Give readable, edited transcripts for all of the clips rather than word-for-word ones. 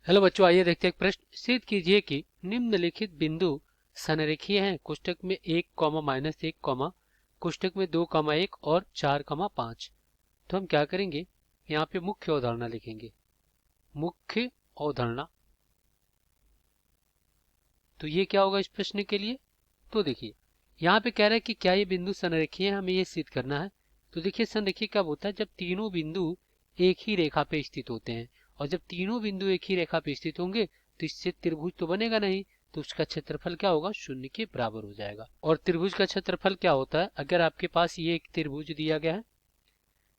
Hello बच्चों, आइए देखते हैं एक प्रश्न। सिद्ध कीजिए कि निम्नलिखित बिंदु संरेखीय हैं। कोष्टक में 1 कॉमा माइनस 1 कॉमा कोष्टक में 2 कॉमा 1 और 4 कॉमा 5। तो हम क्या करेंगे, यहाँ पे मुख्य अवधारणा लिखेंगे। मुख्य अवधारणा, तो ये क्या होगा इस प्रश्न के लिए। तो देखिए यहाँ पे कह रहा है कि क्या ये बिंदु संरेखीय है, हमें ये सिद्ध करना है। तो देखिए संरेखीय कब होता है, जब तीनों बिंदु एक ही रेखा पे स्थित होते हैं। और जब तीनों बिंदु एक ही रेखा पे स्थित होंगे तो इससे त्रिभुज तो बनेगा नहीं, तो उसका क्षेत्रफल क्या होगा, शून्य के बराबर हो जाएगा। और त्रिभुज का क्षेत्रफल क्या होता है, अगर आपके पास ये एक त्रिभुज दिया गया है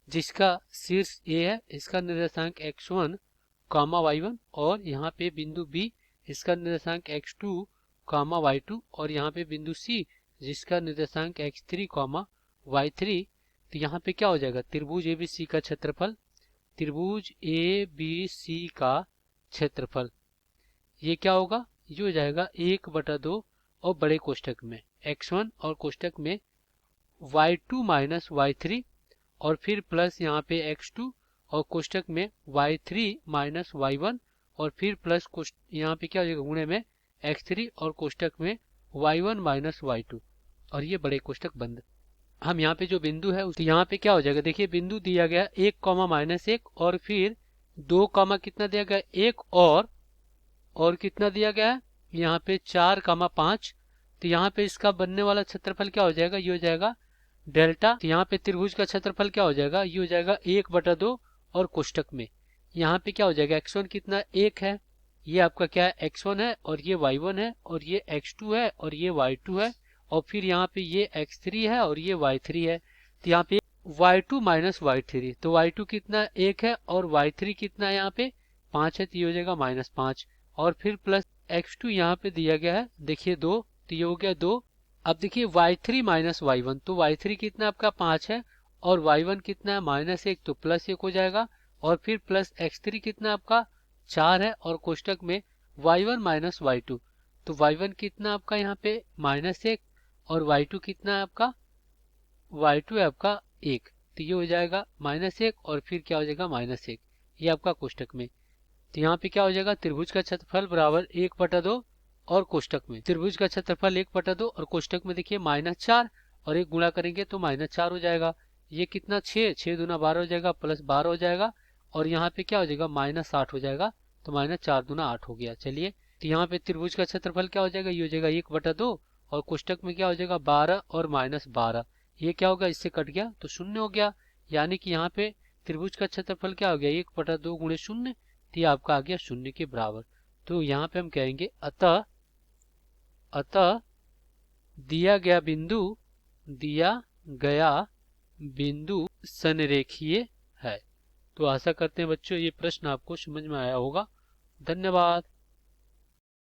जिसका शीर्ष ए है, इसका निर्देशांक x1 कामा y1, और यहाँ पे बिंदु बी इसका निर्देशांक x2 कामा y2, और यहाँ पे बिंदु सी जिसका निर्देशांक x3 कामा y3। तो यहाँ पे क्या हो जाएगा, त्रिभुज ABC का क्षेत्रफल, त्रिभुज ABC का क्षेत्रफल ये क्या होगा, ये हो जाएगा 1/2 और बड़े कोष्टक में x1 और कोष्टक में y2 माइनस y3 और फिर प्लस यहाँ पे x2 और कोष्टक में y3 माइनस y1 और फिर प्लस यहाँ पे क्या हो जाएगा गुणे में x3 और कोष्टक में y1 माइनस y2 और ये बड़े कोष्टक बंद। हम यहाँ पे जो बिंदु है तो यहाँ पे क्या हो जाएगा, देखिए बिंदु दिया गया 1 कॉमा माइनस 1 और फिर 2 कॉमा कितना दिया गया 1 और कितना दिया गया है यहाँ पे 4 कॉमा 5। तो यहाँ पे इसका बनने वाला क्षेत्रफल क्या हो जाएगा, ये हो जाएगा डेल्टा। तो यहाँ पे त्रिभुज का क्षेत्रफल क्या हो जाएगा, ये हो जाएगा 1/2 और कोष्टक में यहाँ पे क्या हो जाएगा x1 कितना 1 है, ये आपका क्या है x1 है और ये y1 है और ये x2 है और ये y2 है और फिर यहाँ पे ये x3 है और ये y3 है। तो यहाँ पे y2 माइनस y3, तो y2 कितना 1 है और y3 कितना है यहाँ पे 5 है, तो ये हो जाएगा -5 और फिर प्लस x2 यहाँ पे दिया गया है देखिए 2, तो ये हो गया 2। अब देखिए y3 माइनस y1, तो y3 कितना आपका 5 है और y1 कितना है -1, तो +1 हो जाएगा और फिर प्लस x3 कितना आपका 4 है और कोष्टक में y1 माइनस y2, तो y1 कितना आपका यहाँ पे -1 और y2 कितना है आपका y2 है आपका 1, तो ये हो जाएगा -1 और फिर क्या हो जाएगा -1, ये आपका कोष्टक में। तो यहाँ पे क्या हो जाएगा, त्रिभुज का क्षेत्रफल बराबर 1/2 और कोष्टक में त्रिभुज का क्षेत्रफल 1/2 और कोष्टक में देखिए -4 और एक गुणा करेंगे तो -4 हो जाएगा। ये कितना 6 दूना 12 हो जाएगा प्लस 12 हो जाएगा और यहाँ पे क्या हो जाएगा -8 हो जाएगा, तो -4 दूना 8 हो गया। चलिए तो यहाँ पे त्रिभुज का क्षेत्रफल क्या हो जाएगा, ये हो जाएगा 1/2 और कोष्टक में क्या हो जाएगा 12 और -12, ये क्या होगा इससे कट गया तो 0 हो गया। यानी कि यहाँ पे त्रिभुज का क्षेत्रफल क्या हो गया 1/2 गुणे 0, तो ये आपका आ गया 0 के बराबर। तो यहाँ पे हम कहेंगे अतः दिया गया बिंदु संरेखीय है। तो आशा करते हैं बच्चों ये प्रश्न आपको समझ में आया होगा। धन्यवाद।